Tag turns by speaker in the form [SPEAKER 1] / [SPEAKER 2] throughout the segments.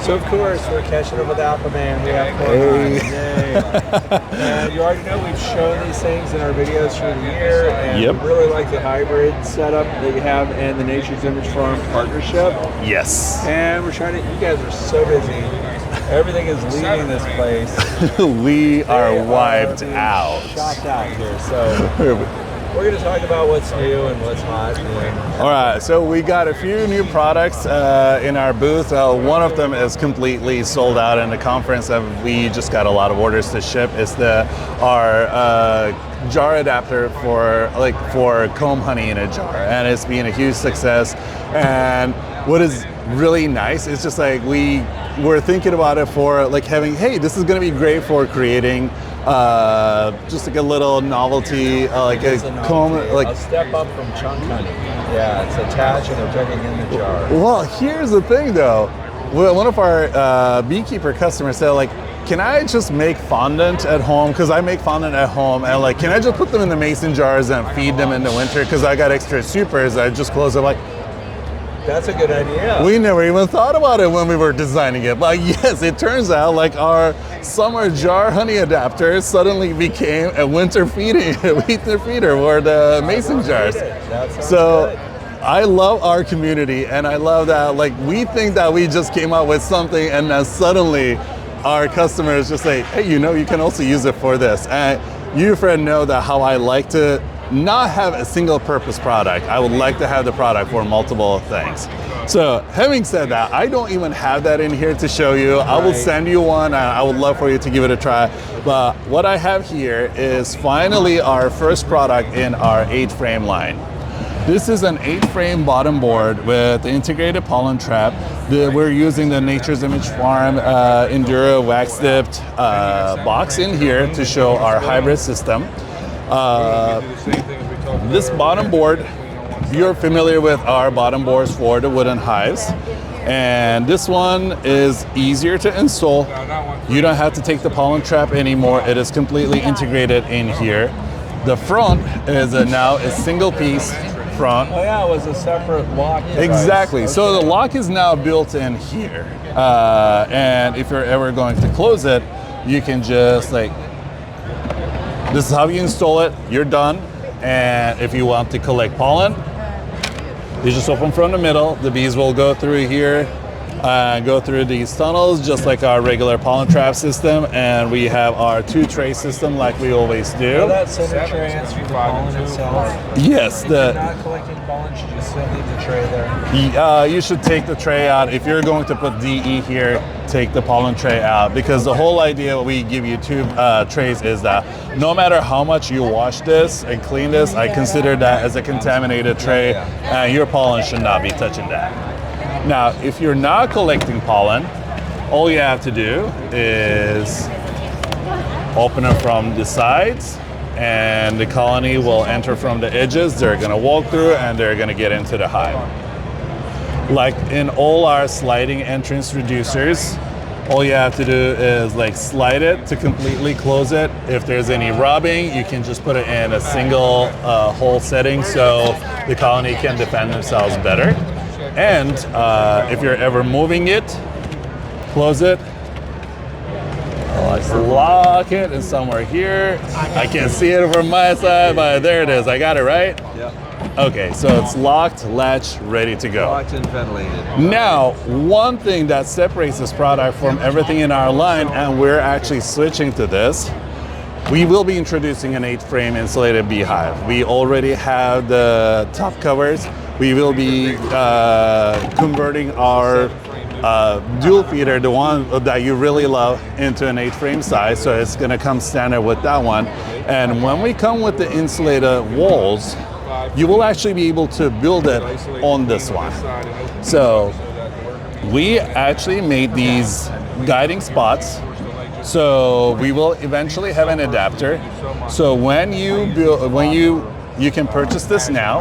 [SPEAKER 1] So of course we're catching up with Apimaye. We have Korhan. Yay. And you already know we've shown these things in our videos through the year, and we really like the hybrid setup that you have and the Nature's Image Farm partnership.
[SPEAKER 2] Yes.
[SPEAKER 1] And we're trying to. You guys are so busy. Everything is leaving this place.
[SPEAKER 2] We are wiped out.
[SPEAKER 1] Shocked out here. So we're going to talk about what's new and what's hot.
[SPEAKER 2] All right, so we got a few new products in our booth. One of them is completely sold out in the conference, and we just got a lot of orders to ship. It's our jar adapter for comb honey in a jar, and it's been a huge success. And what is really nice is just like we were thinking about it for like having, hey, this is going to be great for creating just like a little novelty, like a comb, like
[SPEAKER 1] a step up from chunk honey. Yeah, it's attached and they're putting in the jar.
[SPEAKER 2] Well, here's the thing though. One of our beekeeper customers said, like, can I just make fondant at home? Because I make fondant at home, and like, can I just put them in the mason jars and feed them in the winter? Because I got extra supers. I just close it. Like,
[SPEAKER 1] that's a good idea.
[SPEAKER 2] We never even thought about it when we were designing it. But yes, it turns out like our summer jar honey adapter suddenly became a winter feeder for the mason jars. So good. I love our community, and I love that like we think that we just came up with something, and then suddenly our customers just say, hey, you know, you can also use it for this. And you, Fred, know that how I like to not have a single purpose product. I would like to have the product for multiple things. So having said that, I don't even have that in here to show you. I will send you one, and I would love for you to give it a try. But what I have here is finally our first product in our 8-frame line. This is an 8-frame bottom board with the integrated pollen trap. We're using the Nature's Image Farm Enduro wax dipped box in here to show our hybrid system. This bottom board, you're familiar with our bottom boards for the wooden hives, and this one is easier to install. You don't have to take the pollen trap anymore. It is completely integrated in here. The front is now a single piece front.
[SPEAKER 1] Oh yeah, it was a separate lock device.
[SPEAKER 2] Exactly. Okay. So the lock is now built in here, and if you're ever going to close it, you can just like, this is how you install it. You're done. And if you want to collect pollen, you just open from the middle. The bees will go through here, go through these tunnels, just like our regular pollen trap system. And we have our 2-tray system like we always do.
[SPEAKER 1] Will that center tray answer the pollen itself?
[SPEAKER 2] Yes.
[SPEAKER 1] If you're not collecting pollen, should you still leave the tray there?
[SPEAKER 2] You should take the tray out. If you're going to put DE here, take the pollen tray out, because the whole idea we give you 2 trays is that no matter how much you wash this and clean this, I consider that as a contaminated tray, and your pollen should not be touching that. Now, if you're not collecting pollen, all you have to do is open it from the sides, and the colony will enter from the edges. They're gonna walk through and they're gonna get into the hive. Like in all our sliding entrance reducers, all you have to do is like slide it to completely close it. If there's any rubbing, you can just put it in a single hole setting so the colony can defend themselves better. And if you're ever moving it, close it. Let's lock it in somewhere here. I can't see it from my side, but there it is. I got it right?
[SPEAKER 1] Yep.
[SPEAKER 2] Okay, so it's locked, latch, ready to go.
[SPEAKER 1] Locked and ventilated.
[SPEAKER 2] Now, one thing that separates this product from everything in our line, and we're actually switching to this, we will be introducing an 8-frame insulated beehive. We already have the top covers. We will be converting our dual feeder, the one that you really love, into an 8-frame size, so it's gonna come standard with that one. And when we come with the insulated walls, you will actually be able to build it on this one. So we actually made these guiding spots. So we will eventually have an adapter. So when you build, you can purchase this now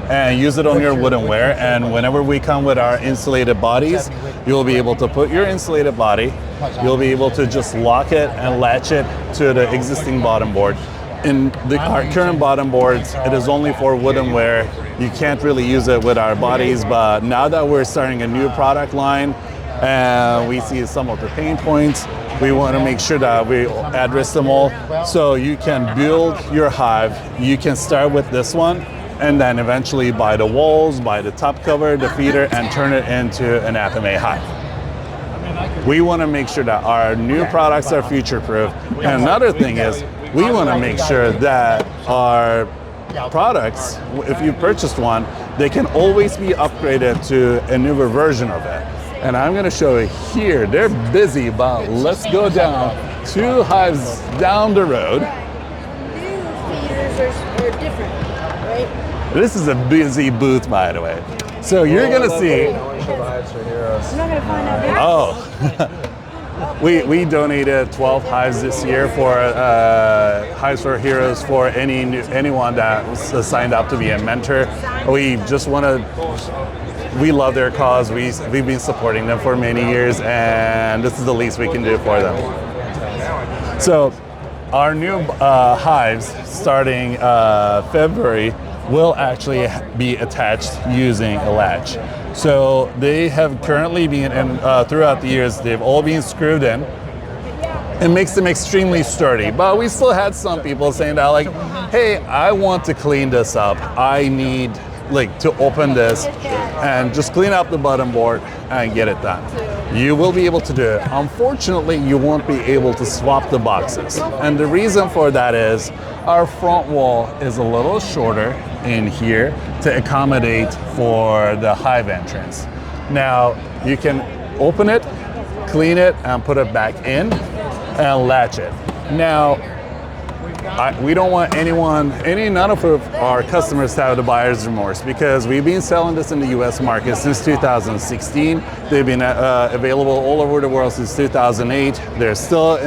[SPEAKER 2] and use it on your woodenware, and whenever we come with our insulated bodies, you'll be able to put your insulated body, you'll be able to just lock it and latch it to the existing bottom board. In our current bottom boards, it is only for woodenware. You can't really use it with our bodies, but now that we're starting a new product line, and we see some of the pain points. We want to make sure that we address them all. So you can build your hive. You can start with this one, and then eventually buy the walls, buy the top cover, the feeder, and turn it into an Apimaye hive. We want to make sure that our new products are future-proof. And another thing is, we want to make sure that our products, if you purchased one, they can always be upgraded to a newer version of it. And I'm going to show you here. They're busy, but let's go down 2 hives down the road.
[SPEAKER 3] New feeders are different, right?
[SPEAKER 2] This is a busy booth, by the way. So you're going to see.
[SPEAKER 3] I'm not going to find out.
[SPEAKER 2] Oh. We donated 12 hives this year for Hives for Heroes for anyone that was signed up to be a mentor. We just want to, we love their cause. We've been supporting them for many years, and this is the least we can do for them. So our new hives starting February will actually be attached using a latch. So they have currently been, and throughout the years, they've all been screwed in. It makes them extremely sturdy, but we still had some people saying that like, hey, I want to clean this up. I need like to open this and just clean up the bottom board and get it done. You will be able to do it. Unfortunately, you won't be able to swap the boxes. And the reason for that is our front wall is a little shorter in here to accommodate for the hive entrance. Now, you can open it, clean it, and put it back in and latch it. Now, we don't want none of our customers to have the buyer's remorse, because we've been selling this in the US market since 2016. They've been available all over the world since 2008. They're still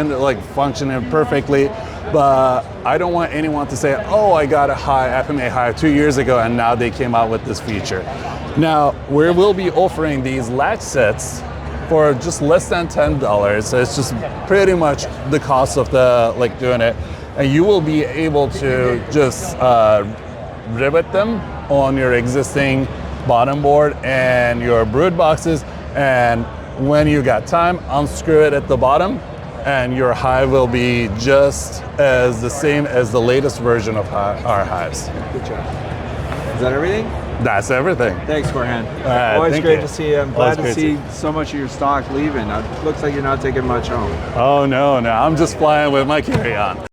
[SPEAKER 2] functioning perfectly, but I don't want anyone to say, oh, I got a Apimaye hive 2 years ago and now they came out with this feature. Now, we will be offering these latch sets for just less than $10. So it's just pretty much the cost of doing it. And you will be able to just rivet them on your existing bottom board and your brood boxes. And when you got time, unscrew it at the bottom, and your hive will be just as the same as the latest version of our hives.
[SPEAKER 1] Good job. Is that everything?
[SPEAKER 2] That's everything.
[SPEAKER 1] Thanks, Korhan.
[SPEAKER 2] Right,
[SPEAKER 1] Always great
[SPEAKER 2] you.
[SPEAKER 1] to see you. I'm
[SPEAKER 2] Always
[SPEAKER 1] glad to see so much of your stock leaving. It looks like you're not taking much home.
[SPEAKER 2] Oh, no, I'm just flying with my carry-on.